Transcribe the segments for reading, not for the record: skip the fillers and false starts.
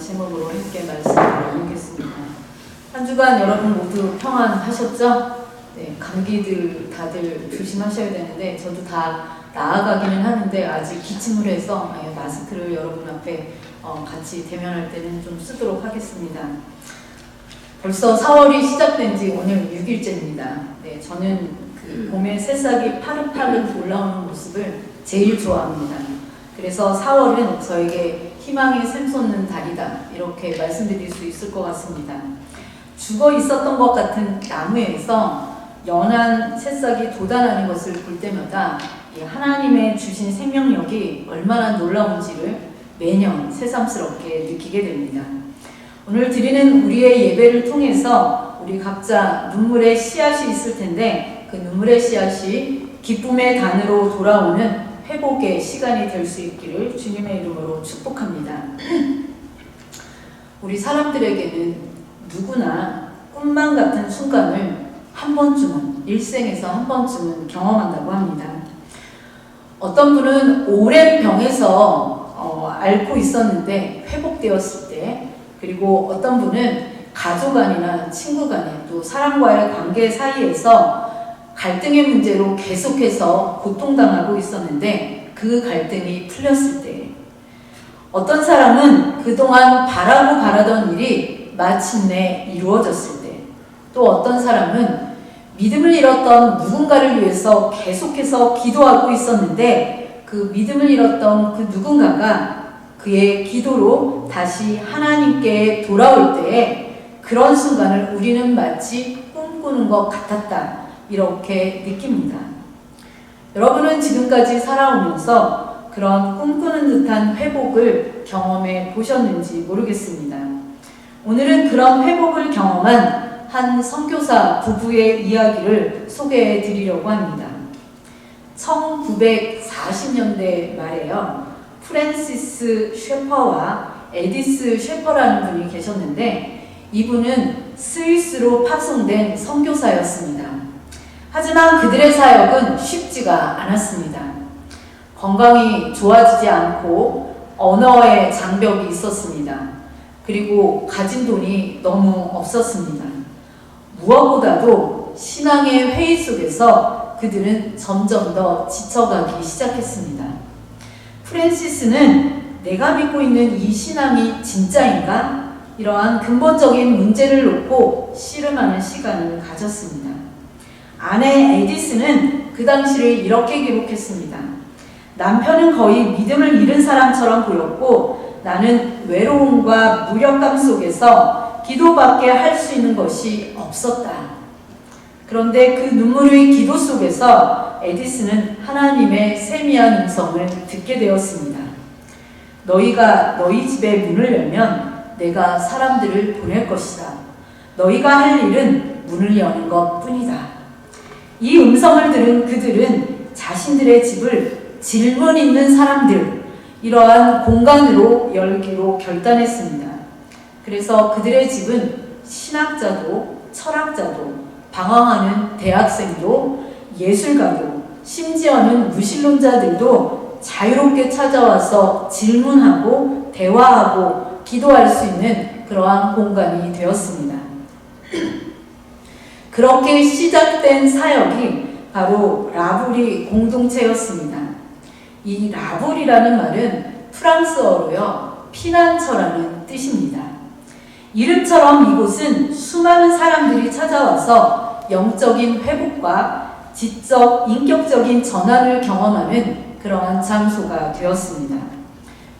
제목으로 함께 말씀을 나누겠습니다. 한 주간 여러분 모두 평안하셨죠? 네, 감기들 다들 조심하셔야 되는데 저도 다 나아가기는 하는데 아직 기침을 해서 마스크를 여러분 앞에 같이 대면할 때는 좀 쓰도록 하겠습니다. 벌써 4월이 시작된 지 오늘 6일째입니다. 네, 저는 그 봄에 새싹이 파릇파릇 올라오는 모습을 제일 좋아합니다. 그래서 4월은 저에게 희망이 샘솟는 달이다, 이렇게 말씀드릴 수 있을 것 같습니다. 죽어 있었던 것 같은 나무에서 연한 새싹이 돋아나는 것을 볼 때마다 하나님의 주신 생명력이 얼마나 놀라운지를 매년 새삼스럽게 느끼게 됩니다. 오늘 드리는 우리의 예배를 통해서 우리 각자 눈물의 씨앗이 있을 텐데 그 눈물의 씨앗이 기쁨의 단으로 돌아오는 회복의 시간이 될 수 있기를 주님의 이름으로 축복합니다. 우리 사람들에게는 누구나 꿈만 같은 순간을 한 번쯤은, 일생에서 한 번쯤은 경험한다고 합니다. 어떤 분은 오랜 병에서 앓고 있었는데 회복되었을 때, 그리고 어떤 분은 가족 간이나 친구 간에 또 사람과의 관계 사이에서 갈등의 문제로 계속해서 고통당하고 있었는데 그 갈등이 풀렸을 때, 어떤 사람은 그동안 바라던 일이 마침내 이루어졌을 때, 또 어떤 사람은 믿음을 잃었던 누군가를 위해서 계속해서 기도하고 있었는데 그 믿음을 잃었던 그 누군가가 그의 기도로 다시 하나님께 돌아올 때에 그런 순간을 우리는 마치 꿈꾸는 것 같았다, 이렇게 느낍니다. 여러분은 지금까지 살아오면서 그런 꿈꾸는 듯한 회복을 경험해 보셨는지 모르겠습니다. 오늘은 그런 회복을 경험한 한 선교사 부부의 이야기를 소개해 드리려고 합니다. 1940년대 말에요, 프랜시스 셰퍼와 에디스 셰퍼라는 분이 계셨는데 이분은 스위스로 파송된 선교사였습니다. 하지만 그들의 사역은 쉽지가 않았습니다. 건강이 좋아지지 않고 언어의 장벽이 있었습니다. 그리고 가진 돈이 너무 없었습니다. 무엇보다도 신앙의 회의 속에서 그들은 점점 더 지쳐가기 시작했습니다. 프랜시스는 내가 믿고 있는 이 신앙이 진짜인가? 이러한 근본적인 문제를 놓고 씨름하는 시간을 가졌습니다. 아내 에디스는 그 당시를 이렇게 기록했습니다. 남편은 거의 믿음을 잃은 사람처럼 보였고 나는 외로움과 무력감 속에서 기도밖에 할 수 있는 것이 없었다. 그런데 그 눈물의 기도 속에서 에디스는 하나님의 세미한 음성을 듣게 되었습니다. 너희가 너희 집의 문을 열면 내가 사람들을 보낼 것이다. 너희가 할 일은 문을 여는 것 뿐이다. 이 음성을 들은 그들은 자신들의 집을 질문 있는 사람들, 이러한 공간으로 열기로 결단했습니다. 그래서 그들의 집은 신학자도 철학자도 방황하는 대학생도 예술가도 심지어는 무신론자들도 자유롭게 찾아와서 질문하고 대화하고 기도할 수 있는 그러한 공간이 되었습니다. 그렇게 시작된 사역이 바로 라브리 공동체였습니다. 이 라브리라는 말은 프랑스어로요, 피난처라는 뜻입니다. 이름처럼 이곳은 수많은 사람들이 찾아와서 영적인 회복과 지적, 인격적인 전환을 경험하는 그러한 장소가 되었습니다.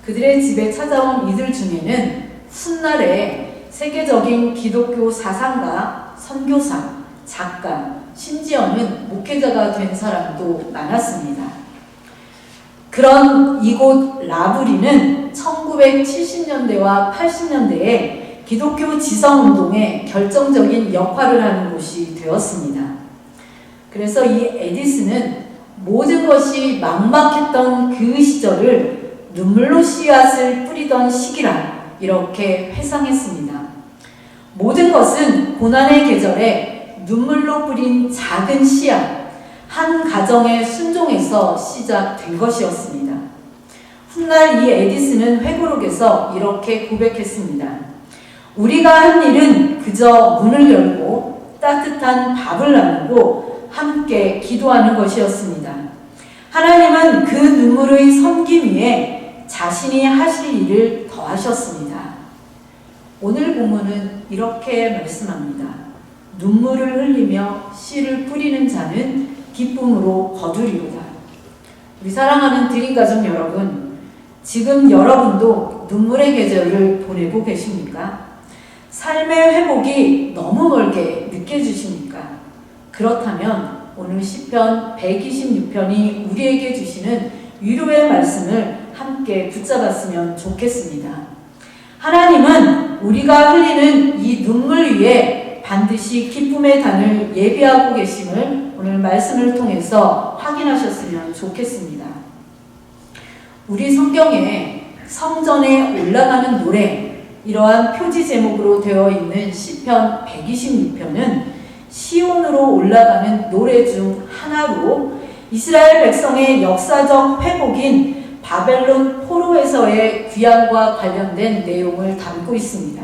그들의 집에 찾아온 이들 중에는 훗날에 세계적인 기독교 사상가, 선교사, 작가, 심지어는 목회자가 된 사람도 많았습니다. 그런 이곳 라브리는 1970년대와 80년대에 기독교 지성운동에 결정적인 역할을 하는 곳이 되었습니다. 그래서 이 에디스는 모든 것이 막막했던 그 시절을 눈물로 씨앗을 뿌리던 시기라 이렇게 회상했습니다. 모든 것은 고난의 계절에 눈물로 뿌린 작은 씨앗, 한 가정의 순종에서 시작된 것이었습니다. 훗날 이 에디슨은 회고록에서 이렇게 고백했습니다. 우리가 한 일은 그저 문을 열고 따뜻한 밥을 나누고 함께 기도하는 것이었습니다. 하나님은 그 눈물의 섬김 위에 자신이 하실 일을 더하셨습니다. 오늘 본문은 이렇게 말씀합니다. 눈물을 흘리며 씨를 뿌리는 자는 기쁨으로 거두리로다. 우리 사랑하는 드림가족 여러분, 지금 여러분도 눈물의 계절을 보내고 계십니까? 삶의 회복이 너무 멀게 느껴지십니까? 그렇다면 오늘 시편 126편이 우리에게 주시는 위로의 말씀을 함께 붙잡았으면 좋겠습니다. 하나님은 우리가 흘리는 이 눈물 위에 반드시 기쁨의 단을 예비하고 계심을 오늘 말씀을 통해서 확인하셨으면 좋겠습니다. 우리 성경에 성전에 올라가는 노래, 이러한 표지 제목으로 되어 있는 시편 126편은 시온으로 올라가는 노래 중 하나로 이스라엘 백성의 역사적 회복인 바벨론 포로에서의 귀환과 관련된 내용을 담고 있습니다.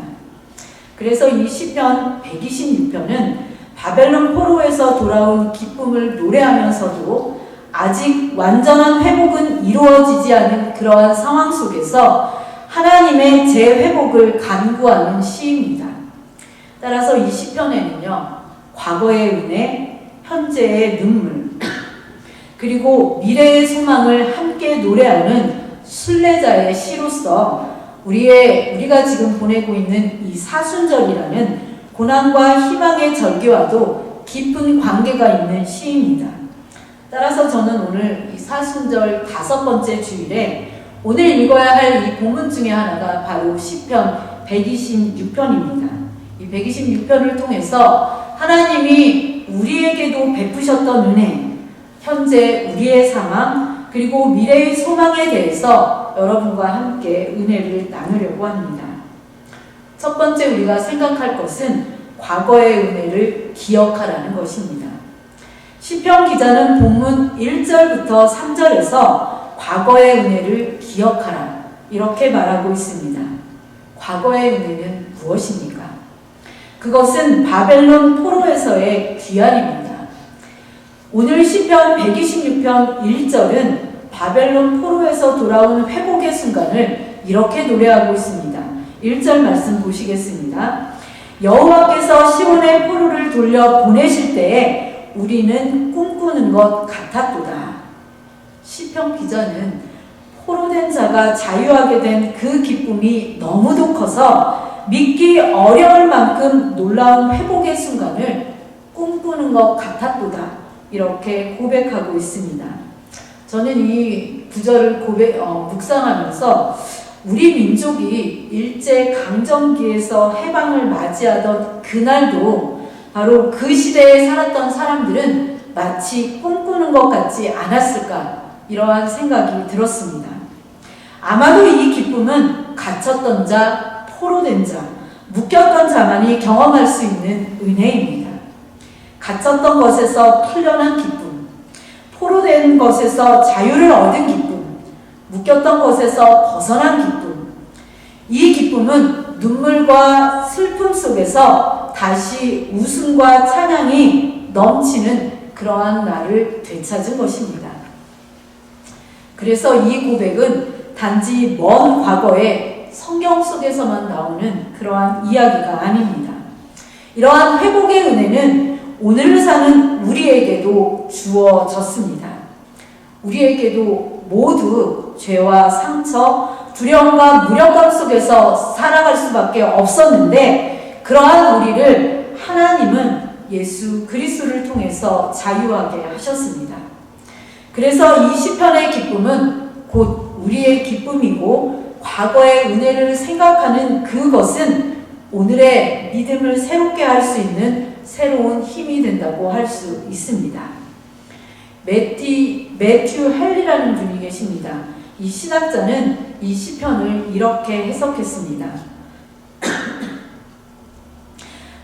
그래서 이 시편 126편은 바벨론 포로에서 돌아온 기쁨을 노래하면서도 아직 완전한 회복은 이루어지지 않은 그러한 상황 속에서 하나님의 재회복을 간구하는 시입니다. 따라서 이 시편에는요, 과거의 은혜, 현재의 눈물, 그리고 미래의 소망을 함께 노래하는 순례자의 시로서 우리가 지금 보내고 있는 이 사순절이라는 고난과 희망의 절기와도 깊은 관계가 있는 시입니다. 따라서 저는 오늘 이 사순절 5번째 주일에 오늘 읽어야 할 이 본문 중에 하나가 바로 시편 126편입니다. 이 126편을 통해서 하나님이 우리에게도 베푸셨던 은혜, 현재 우리의 상황, 그리고 미래의 소망에 대해서 여러분과 함께 은혜를 나누려고 합니다. 첫 번째 우리가 생각할 것은 과거의 은혜를 기억하라는 것입니다. 시편 기자는 본문 1절부터 3절에서 과거의 은혜를 기억하라 이렇게 말하고 있습니다. 과거의 은혜는 무엇입니까? 그것은 바벨론 포로에서의 귀환입니다. 오늘 시편 126편 1절은 바벨론 포로에서 돌아온 회복의 순간을 이렇게 노래하고 있습니다. 1절 말씀 보시겠습니다. 여호와께서 시온의 포로를 돌려 보내실 때에 우리는 꿈꾸는 것 같았도다. 시편 기자는 포로된 자가 자유하게 된 그 기쁨이 너무도 커서 믿기 어려울 만큼 놀라운 회복의 순간을 꿈꾸는 것 같았도다. 이렇게 고백하고 있습니다. 저는 이 구절을 묵상하면서 우리 민족이 일제강점기에서 해방을 맞이하던 그날도 바로 그 시대에 살았던 사람들은 마치 꿈꾸는 것 같지 않았을까, 이러한 생각이 들었습니다. 아마도 이 기쁨은 갇혔던 자, 포로된 자, 묶였던 자만이 경험할 수 있는 은혜입니다. 갇혔던 것에서 풀려난 기쁨, 포로된 것에서 자유를 얻은 기쁨, 묶였던 것에서 벗어난 기쁨. 이 기쁨은 눈물과 슬픔 속에서 다시 웃음과 찬양이 넘치는 그러한 날을 되찾은 것입니다. 그래서 이 고백은 단지 먼 과거에 성경 속에서만 나오는 그러한 이야기가 아닙니다. 이러한 회복의 은혜는 오늘을 사는 우리에게도 주어졌습니다. 우리에게도 모두 죄와 상처, 두려움과 무력감 속에서 살아갈 수밖에 없었는데 그러한 우리를 하나님은 예수 그리스도를 통해서 자유하게 하셨습니다. 그래서 이 시편의 기쁨은 곧 우리의 기쁨이고 과거의 은혜를 생각하는 그것은 오늘의 믿음을 새롭게 할 수 있는 새로운 힘이 된다고 할 수 있습니다. 매튜 헬리라는 분이 계십니다. 이 신학자는 이 시편을 이렇게 해석했습니다.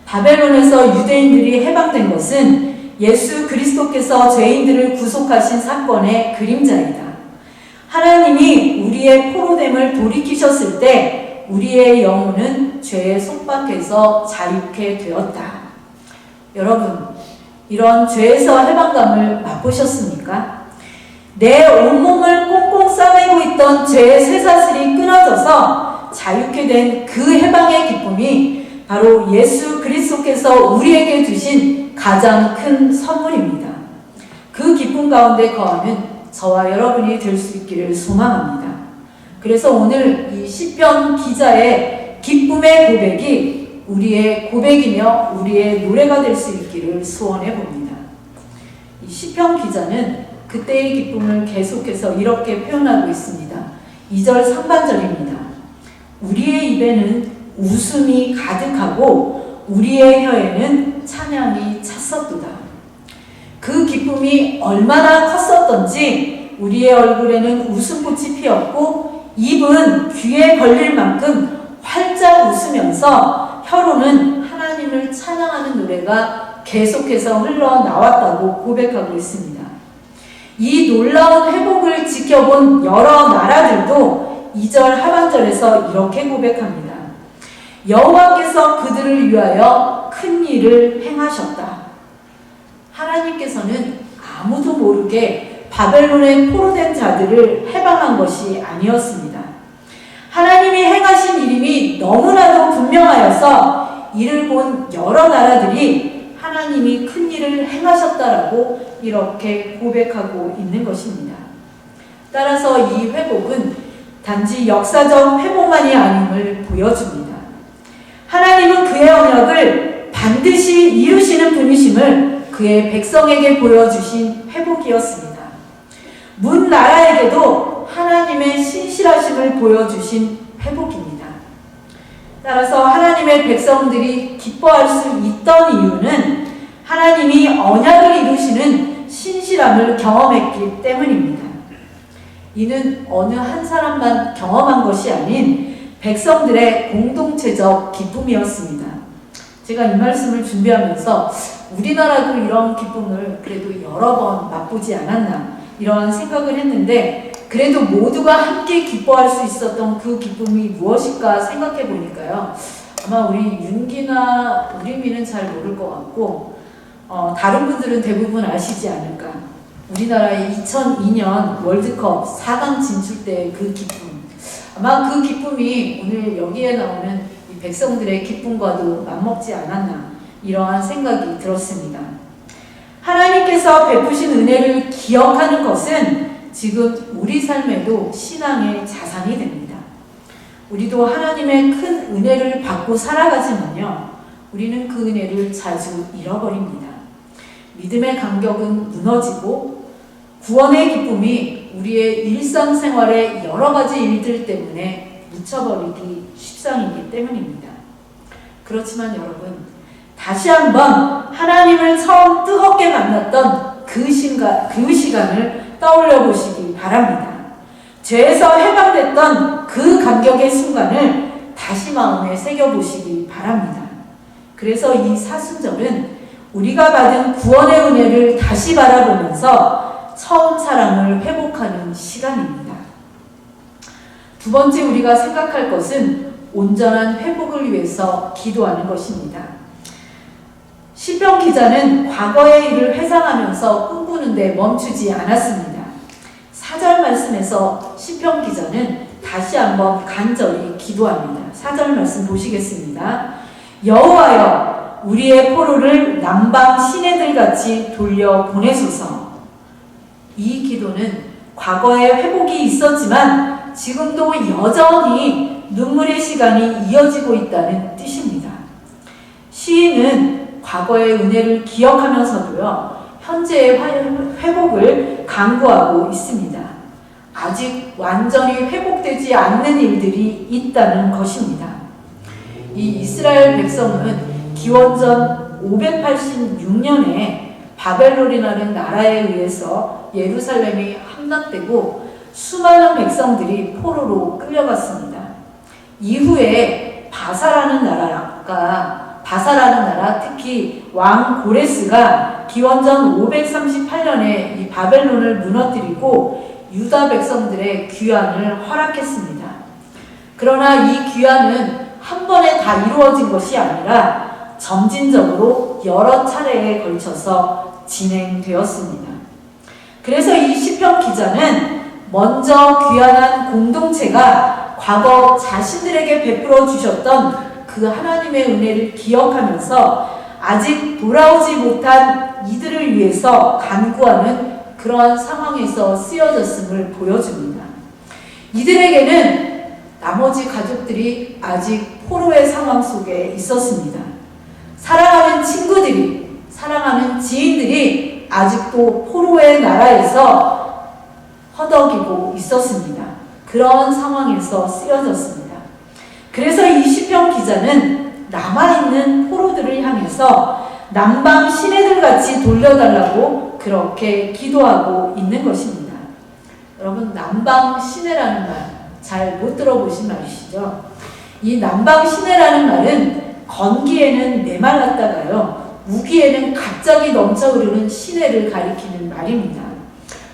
바벨론에서 유대인들이 해방된 것은 예수 그리스도께서 죄인들을 구속하신 사건의 그림자이다. 하나님이 우리의 포로됨을 돌이키셨을 때 우리의 영혼은 죄의 속박에서 자유케 되었다. 여러분, 이런 죄에서 해방감을 맛보셨습니까? 내 온몸을 꽁꽁 싸매고 있던 죄의 쇠사슬이 끊어져서 자유케 된 그 해방의 기쁨이 바로 예수 그리스도께서 우리에게 주신 가장 큰 선물입니다. 그 기쁨 가운데 거하는 저와 여러분이 될 수 있기를 소망합니다. 그래서 오늘 이 시편 기자의 기쁨의 고백이 우리의 고백이며 우리의 노래가 될 수 있기를 소원해 봅니다. 이 시편 기자는 그때의 기쁨을 계속해서 이렇게 표현하고 있습니다. 2절 상반절입니다. 우리의 입에는 웃음이 가득하고 우리의 혀에는 찬양이 찼었도다. 그 기쁨이 얼마나 컸었던지 우리의 얼굴에는 웃음꽃이 피었고 입은 귀에 걸릴 만큼 활짝 웃으면서 혀로는 하나님을 찬양하는 노래가 계속해서 흘러나왔다고 고백하고 있습니다. 이 놀라운 회복을 지켜본 여러 나라들도 2절 하반절에서 이렇게 고백합니다. 여호와께서 그들을 위하여 큰 일을 행하셨다. 하나님께서는 아무도 모르게 바벨론의 포로된 자들을 해방한 것이 아니었습니다. 하나님이 행하신 일임이 너무나도 분명하여서 이를 본 여러 나라들이 하나님이 큰 일을 행하셨다라고 이렇게 고백하고 있는 것입니다. 따라서 이 회복은 단지 역사적 회복만이 아님을 보여줍니다. 하나님은 그의 언약을 반드시 이루시는 분이심을 그의 백성에게 보여주신 회복이었습니다. 문 나라에게도 하나님의 신실하심을 보여주신 회복입니다. 따라서 하나님의 백성들이 기뻐할 수 있던 이유는 하나님이 언약을 이루시는 신실함을 경험했기 때문입니다. 이는 어느 한 사람만 경험한 것이 아닌 백성들의 공동체적 기쁨이었습니다. 제가 이 말씀을 준비하면서 우리나라도 이런 기쁨을 그래도 여러 번 맛보지 않았나 이런 생각을 했는데 그래도 모두가 함께 기뻐할 수 있었던 그 기쁨이 무엇일까 생각해 보니까요. 아마 우리 윤기나 우리미는 잘 모를 것 같고 다른 분들은 대부분 아시지 않을까. 우리나라의 2002년 월드컵 4강 진출 때의 그 기쁨. 아마 그 기쁨이 오늘 여기에 나오는 이 백성들의 기쁨과도 맞먹지 않았나 이러한 생각이 들었습니다. 하나님께서 베푸신 은혜를 기억하는 것은 지금 우리 삶에도 신앙의 자산이 됩니다. 우리도 하나님의 큰 은혜를 받고 살아가지만요, 우리는 그 은혜를 자주 잃어버립니다. 믿음의 간격은 무너지고 구원의 기쁨이 우리의 일상생활의 여러 가지 일들 때문에 묻혀버리기 십상이기 때문입니다. 그렇지만 여러분, 다시 한번 하나님을 처음 뜨겁게 만났던 그 시간을 떠올려 보시기 바랍니다. 죄에서 해방됐던 그 감격의 순간을 다시 마음에 새겨보시기 바랍니다. 그래서 이 사순절은 우리가 받은 구원의 은혜를 다시 바라보면서 처음 사랑을 회복하는 시간입니다. 두 번째 우리가 생각할 것은 온전한 회복을 위해서 기도하는 것입니다. 시편 기자는 과거의 일을 회상하면서 꿈꾸는데 멈추지 않았습니다. 4절 말씀에서 시편 기자는 다시 한번 간절히 기도합니다. 4절 말씀 보시겠습니다. 여호와여, 우리의 포로를 남방 시내들같이 돌려보내소서. 이 기도는 과거에 회복이 있었지만 지금도 여전히 눈물의 시간이 이어지고 있다는 뜻입니다. 시인은 과거의 은혜를 기억하면서도요, 현재의 회복을 간구하고 있습니다. 아직 완전히 회복되지 않는 일들이 있다는 것입니다. 이 이스라엘 백성은 기원전 586년에 바벨론이라는 나라에 의해서 예루살렘이 함락되고 수많은 백성들이 포로로 끌려갔습니다. 이후에 바사라는 나라, 특히 왕 고레스가 기원전 538년에 이 바벨론을 무너뜨리고 유다 백성들의 귀환을 허락했습니다. 그러나 이 귀환은 한 번에 다 이루어진 것이 아니라 점진적으로 여러 차례에 걸쳐서 진행되었습니다. 그래서 이 시편 기자는 먼저 귀환한 공동체가 과거 자신들에게 베풀어 주셨던 그 하나님의 은혜를 기억하면서 아직 돌아오지 못한 이들을 위해서 간구하는 그러한 상황에서 쓰여졌음을 보여줍니다. 이들에게는 나머지 가족들이 아직 포로의 상황 속에 있었습니다. 사랑하는 친구들이, 사랑하는 지인들이 아직도 포로의 나라에서 허덕이고 있었습니다. 그런 상황에서 쓰여졌습니다. 그래서 이 시편 기자는 남아있는 포로들을 향해서 남방 시내들같이 돌려달라고 그렇게 기도하고 있는 것입니다. 여러분, 남방 시내라는 말 잘 못 들어보신 말이시죠? 이 남방 시내라는 말은 건기에는 메말랐다가요, 우기에는 갑자기 넘쳐 흐르는 시내를 가리키는 말입니다.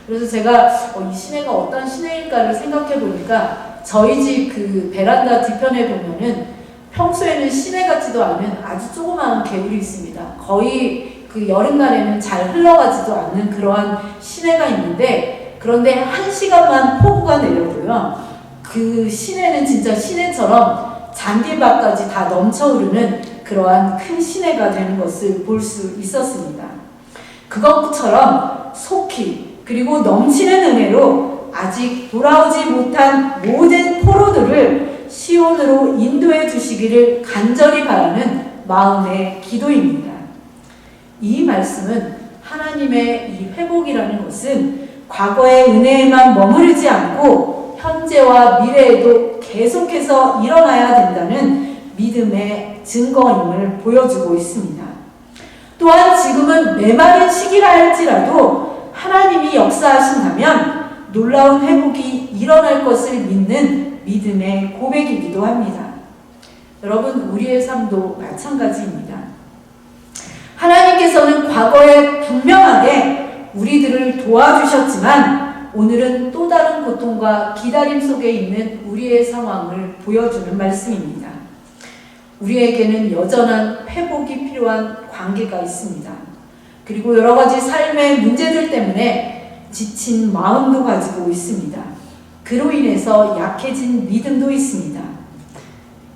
그래서 제가 이 시내가 어떤 시내일까를 생각해 보니까 저희 집 그 베란다 뒤편에 보면은 평소에는 시내 같지도 않은 아주 조그마한 개울이 있습니다. 거의 그 여름날에는 잘 흘러가지도 않는 그러한 시내가 있는데, 그런데 1시간만 폭우가 내려도요, 그 시내는 진짜 시내처럼 잔디밭까지 다 넘쳐 흐르는 그러한 큰 시내가 되는 것을 볼 수 있었습니다. 그것처럼 속히 그리고 넘치는 은혜로 아직 돌아오지 못한 모든 포로들을 시온으로 인도해 주시기를 간절히 바라는 마음의 기도입니다. 이 말씀은 하나님의 이 회복이라는 것은 과거의 은혜에만 머무르지 않고 현재와 미래에도 계속해서 일어나야 된다는 믿음의 증거임을 보여주고 있습니다. 또한 지금은 메마른 시기라 할지라도 하나님이 역사하신다면 놀라운 회복이 일어날 것을 믿는 믿음의 고백이기도 합니다. 여러분, 우리의 삶도 마찬가지입니다. 하나님께서는 과거에 분명하게 우리들을 도와주셨지만 오늘은 또 다른 고통과 기다림 속에 있는 우리의 상황을 보여주는 말씀입니다. 우리에게는 여전한 회복이 필요한 관계가 있습니다. 그리고 여러 가지 삶의 문제들 때문에 지친 마음도 가지고 있습니다. 그로 인해서 약해진 믿음도 있습니다.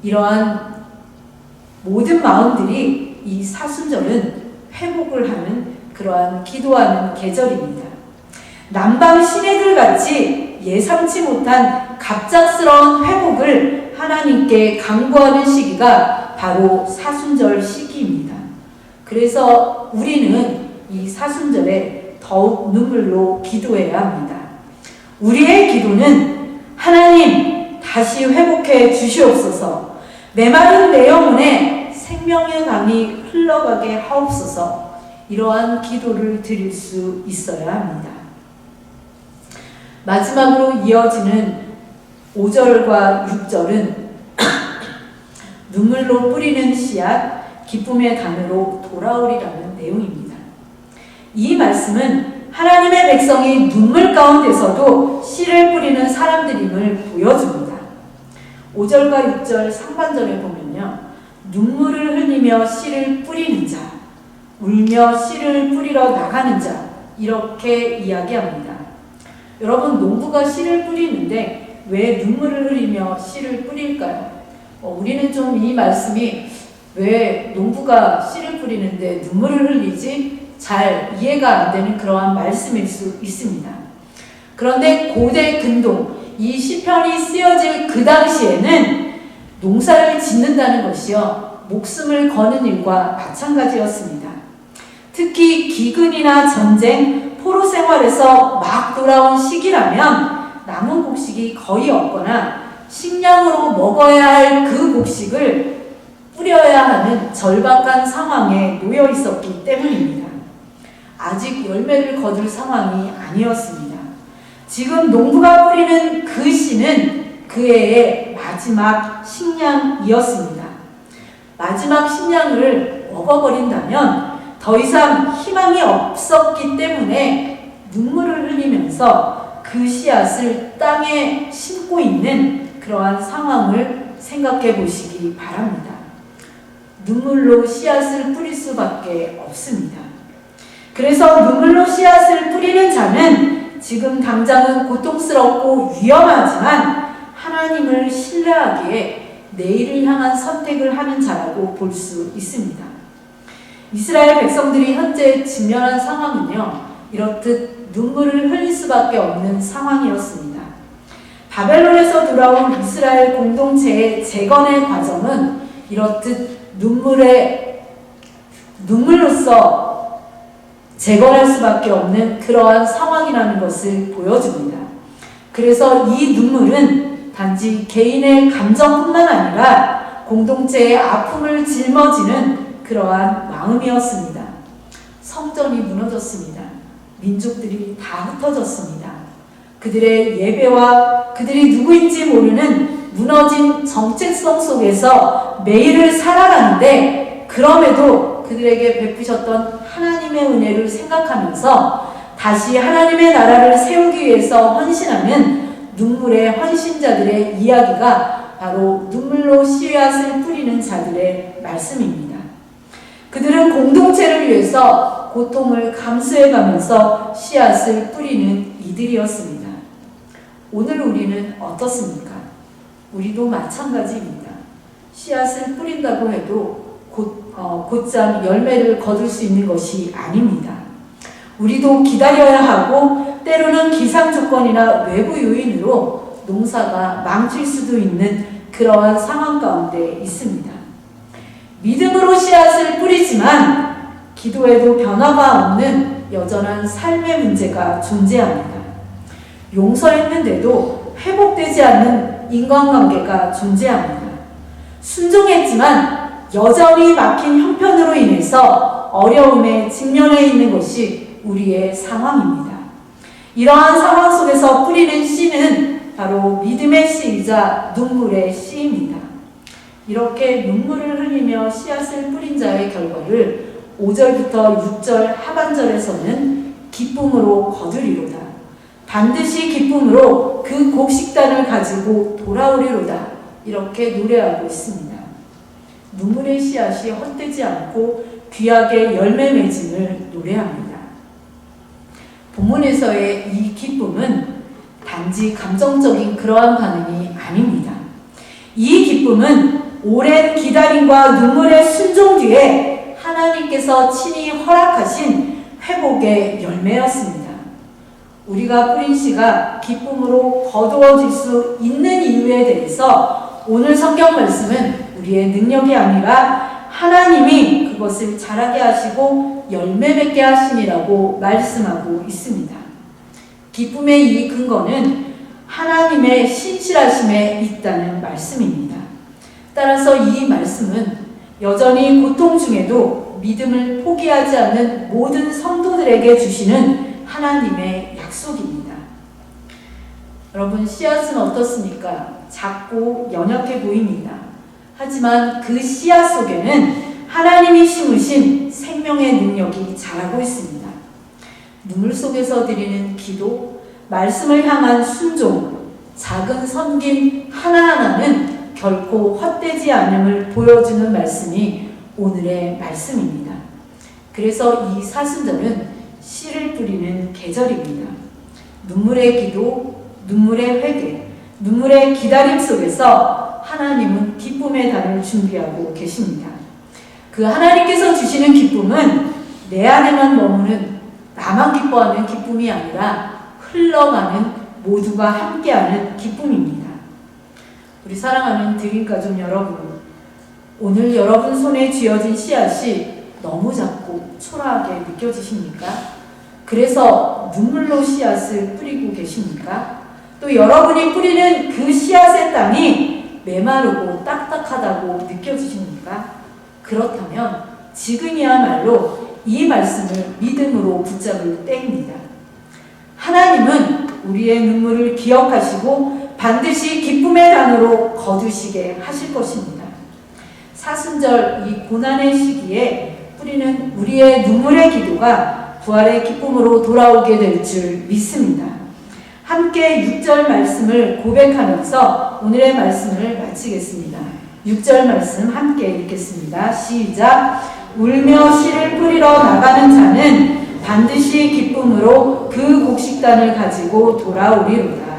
이러한 모든 마음들이 이 사순절은 회복을 하는 그러한 기도하는 계절입니다. 남방 시내들 같이 예상치 못한 갑작스러운 회복을 하나님께 간구하는 시기가 바로 사순절 시기입니다. 그래서 우리는 이 사순절에 더욱 눈물로 기도해야 합니다. 우리의 기도는 하나님 다시 회복해 주시옵소서, 메마른 내 영혼에 생명의 강이 흘러가게 하옵소서, 이러한 기도를 드릴 수 있어야 합니다. 마지막으로 이어지는 5절과 6절은 눈물로 뿌리는 씨앗, 기쁨의 단으로 돌아오리라는 내용입니다. 이 말씀은 하나님의 백성이 눈물 가운데서도 씨를 뿌리는 사람들임을 보여줍니다. 5절과 6절 상반절에 보면요, 눈물을 흘리며 씨를 뿌리는 자, 울며 씨를 뿌리러 나가는 자, 이렇게 이야기합니다. 여러분, 농부가 씨를 뿌리는데 왜 눈물을 흘리며 씨를 뿌릴까요? 우리는 좀 이 말씀이 왜 농부가 씨를 뿌리는데 눈물을 흘리지? 잘 이해가 안 되는 그러한 말씀일 수 있습니다. 그런데 고대 근동, 이 시편이 쓰여질 그 당시에는 농사를 짓는다는 것이요, 목숨을 거는 일과 마찬가지였습니다. 특히 기근이나 전쟁, 포로 생활에서 막 돌아온 시기라면 남은 곡식이 거의 없거나 식량으로 먹어야 할 그 곡식을 뿌려야 하는 절박한 상황에 놓여 있었기 때문입니다. 아직 열매를 거둘 상황이 아니었습니다. 지금 농부가 뿌리는 그 씨는 그 해의 마지막 식량이었습니다. 마지막 식량을 먹어버린다면 더 이상 희망이 없었기 때문에 눈물을 흘리면서 그 씨앗을 땅에 심고 있는 그러한 상황을 생각해 보시기 바랍니다. 눈물로 씨앗을 뿌릴 수밖에 없습니다. 그래서 눈물로 씨앗을 뿌리는 자는 지금 당장은 고통스럽고 위험하지만 하나님을 신뢰하기에 내일을 향한 선택을 하는 자라고 볼 수 있습니다. 이스라엘 백성들이 현재 직면한 상황은요, 이렇듯 눈물을 흘릴 수밖에 없는 상황이었습니다. 바벨론에서 돌아온 이스라엘 공동체의 재건의 과정은 이렇듯 눈물로서 재건할 수밖에 없는 그러한 상황이라는 것을 보여줍니다. 그래서 이 눈물은 단지 개인의 감정뿐만 아니라 공동체의 아픔을 짊어지는 그러한 마음이었습니다. 성전이 무너졌습니다. 민족들이 다 흩어졌습니다. 그들의 예배와 그들이 누구인지 모르는 무너진 정체성 속에서 매일을 살아가는데, 그럼에도 그들에게 베푸셨던 하나님의 은혜를 생각하면서 다시 하나님의 나라를 세우기 위해서 헌신하는 눈물의 헌신자들의 이야기가 바로 눈물로 씨앗을 뿌리는 자들의 말씀입니다. 그들은 공동체를 위해서 고통을 감수해가면서 씨앗을 뿌리는 이들이었습니다. 오늘 우리는 어떻습니까? 우리도 마찬가지입니다. 씨앗을 뿌린다고 해도 곧장 열매를 거둘 수 있는 것이 아닙니다. 우리도 기다려야 하고 때로는 기상 조건이나 외부 요인으로 농사가 망칠 수도 있는 그러한 상황 가운데 있습니다. 믿음으로 씨앗을 뿌리지만 기도에도 변화가 없는 여전한 삶의 문제가 존재합니다. 용서했는데도 회복되지 않는 인간관계가 존재합니다. 순종했지만 여전히 막힌 형편으로 인해서 어려움에 직면해 있는 것이 우리의 상황입니다. 이러한 상황 속에서 뿌리는 씨는 바로 믿음의 씨이자 눈물의 씨입니다. 이렇게 눈물을 흘리며 씨앗을 뿌린 자의 결과를 5절부터 6절 하반절에서는 기쁨으로 거두리로다. 반드시 기쁨으로 그 곡식단을 가지고 돌아오리로다. 이렇게 노래하고 있습니다. 눈물의 씨앗이 헛되지 않고 귀하게 열매 맺음을 노래합니다. 본문에서의 이 기쁨은 단지 감정적인 그러한 반응이 아닙니다. 이 기쁨은 오랜 기다림과 눈물의 순종 뒤에 하나님께서 친히 허락하신 회복의 열매였습니다. 우리가 뿌린 씨가 기쁨으로 거두어질 수 있는 이유에 대해서 오늘 성경 말씀은 우리의 능력이 아니라 하나님이 그것을 자라게 하시고 열매 맺게 하시니라고 말씀하고 있습니다. 기쁨의 이 근거는 하나님의 신실하심에 있다는 말씀입니다. 따라서 이 말씀은 여전히 고통 중에도 믿음을 포기하지 않는 모든 성도들에게 주시는 하나님의 약속입니다. 여러분, 씨앗은 어떻습니까? 작고 연약해 보입니다. 하지만 그 씨앗 속에는 하나님이 심으신 생명의 능력이 자라고 있습니다. 눈물 속에서 드리는 기도, 말씀을 향한 순종, 작은 섬김 하나하나는 결코 헛되지 않음을 보여주는 말씀이 오늘의 말씀입니다. 그래서 이 사순절은 씨를 뿌리는 계절입니다. 눈물의 기도, 눈물의 회개, 눈물의 기다림 속에서 하나님은 기쁨의 달을 준비하고 계십니다. 그 하나님께서 주시는 기쁨은 내 안에만 머무는 나만 기뻐하는 기쁨이 아니라 흘러가는 모두가 함께하는 기쁨입니다. 우리 사랑하는 드림가족 여러분, 오늘 여러분 손에 쥐어진 씨앗이 너무 작고 초라하게 느껴지십니까? 그래서 눈물로 씨앗을 뿌리고 계십니까? 또 여러분이 뿌리는 그 씨앗의 땅이 메마르고 딱딱하다고 느껴지십니까? 그렇다면 지금이야말로 이 말씀을 믿음으로 붙잡을 때입니다. 하나님은 우리의 눈물을 기억하시고 반드시 기쁨의 단으로 거두시게 하실 것입니다. 사순절 이 고난의 시기에 뿌리는 우리의 눈물의 기도가 부활의 기쁨으로 돌아오게 될 줄 믿습니다. 함께 6절 말씀을 고백하면서 오늘의 말씀을 마치겠습니다. 6절 말씀 함께 읽겠습니다. 시작. 울며 씨를 뿌리러 나가는 자는 반드시 기쁨으로 그 곡식단을 가지고 돌아오리로다.